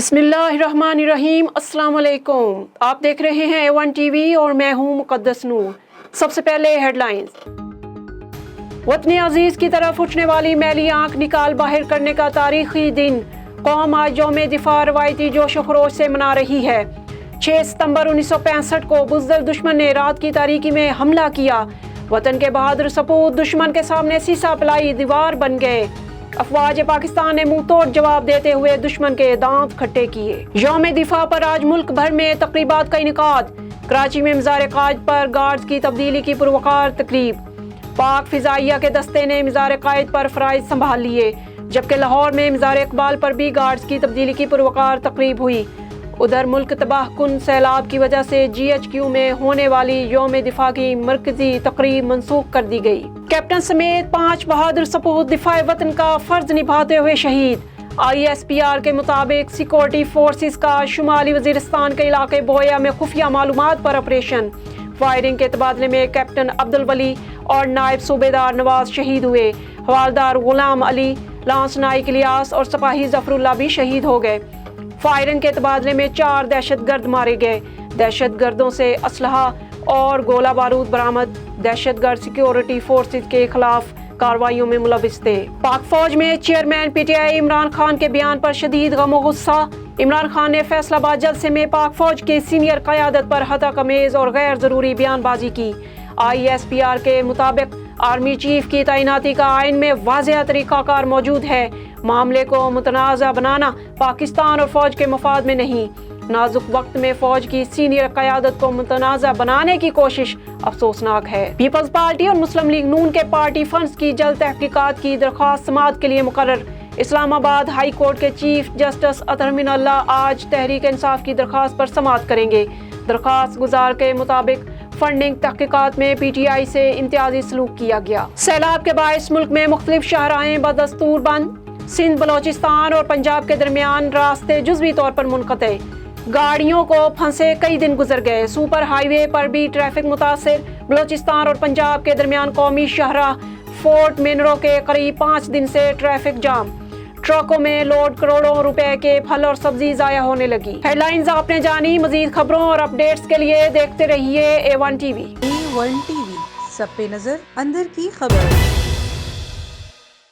बिस्मिल्लाहिर्रहमानिर्रहीम। अस्सलाम वालेकुम। आप देख रहे हैं A1 TV और मैं हूं मुक़द्दस नूर। सबसे पहले हेडलाइंस। वतन अजीज की तरफ उठने वाली मैली आंख निकाल बाहर करने का तारीखी दिन। कौम आज यौम दिफा रवायती जोश खरोश से मना रही है। 6 सितंबर 1965 को बुज़दिल दुश्मन ने रात की तारीकी में हमला किया। वतन के बहादुर सपूत दुश्मन के सामने सीसा पिलाई दीवार बन गए। अफवाज पाकिस्तान ने मुंह तोड़ जवाब देते हुए दुश्मन के दांत खट्टे किए। यौम दिफा पर आज मुल्क भर में तकरीबात का इनेकाद। कराची में मज़ार कायद पर गार्ड्स की तब्दीली की पुरवकार तकरीब। पाक फिजाइया के दस्ते ने मज़ार कायद पर फ़राइज़ संभाल लिए, जबकि लाहौर में मज़ार इकबाल पर भी गार्ड्स की तब्दीली की पुरवकार तकरीब हुई। उधर मुल्क तबाह कुन सैलाब की वजह से GHQ में होने वाली यौम दिफा की मरकजी तकरीब मनसूख कर दी गई। कैप्टन समेत 5 बहादुर सपूत दिफा वतन का फर्ज निभाते हुए शहीद। ISPR के मुताबिक सिक्योरिटी फोर्सेस का शुमाली वजीरिस्तान के इलाके बोया में खुफिया मालूमात पर ऑपरेशन। फायरिंग के तबादले में कैप्टन अब्दुल वली और नायब सूबेदार नवाज शहीद हुए। हवालदार गुलाम अली, लांस नाइक इलियास और सिपाही जफरुल्लाह भी शहीद हो गए। फायरिंग के तबादले में 4 दहशतगर्द मारे गए। दहशतगर्दों से असलहा और गोला बारूद बरामद। दहशतगर्द सिक्योरिटी फोर्सेज के खिलाफ कार्रवाइयों में मुलविस थे। पाक फौज में चेयरमैन PTI इमरान खान के बयान पर शदीद गम और गुस्सा। इमरान खान ने फैसलाबाद जलसे में पाक फौज के सीनियर क़यादत पर हतकमेज़ और गैर ज़रूरी बयानबाजी की। ISPR के मुताबिक आर्मी चीफ की तैनाती का आइन में वाज़ेह तरीक़ाकार मौजूद है। मामले को मुतनाज़ा बनाना पाकिस्तान और फौज के मफाद में नहीं। नाजुक वक्त में फौज की सीनियर क़यादत को मुतनाज़ा बनाने की कोशिश अफसोसनाक है। पीपल्स पार्टी और मुस्लिम लीग नून के पार्टी फंड्स की जल्द तहकीकात की दरख्वास्त समाअत के लिए मुकर्रर। इस्लामाबाद हाई कोर्ट के चीफ जस्टिस अतहर अमीन अल्लाह आज तहरीक इंसाफ की दरख्वास्त पर समाअत करेंगे। दरख्वास्त गुजार के मुताबिक फंडिंग तहकीकात में PTI से इम्तियाजी सलूक किया गया। सैलाब के बायस मुल्क में मुख्तलिफ शाहराहें बदस्तूर बंद। सिंध, बलोचिस्तान और पंजाब के दरमियान रास्ते जुज़वी तौर पर मुनक़ते। गाड़ियों को फंसे कई दिन गुजर गए। सुपर हाईवे पर भी ट्रैफिक मुतासिर। बलोचिस्तान और पंजाब के दरमियान कौमी शाहराह फोर्ट मिनरो के करीब 5 दिन से ट्रैफिक जाम। ट्रकों में लोड करोड़ों रुपए के फल और सब्जी ज़ाया होने लगी। हेडलाइंस आपने जानी। मजीद खबरों और अपडेट्स के लिए देखते रहिए A1 TV। A1 TV, सब पे नजर, अंदर की खबर।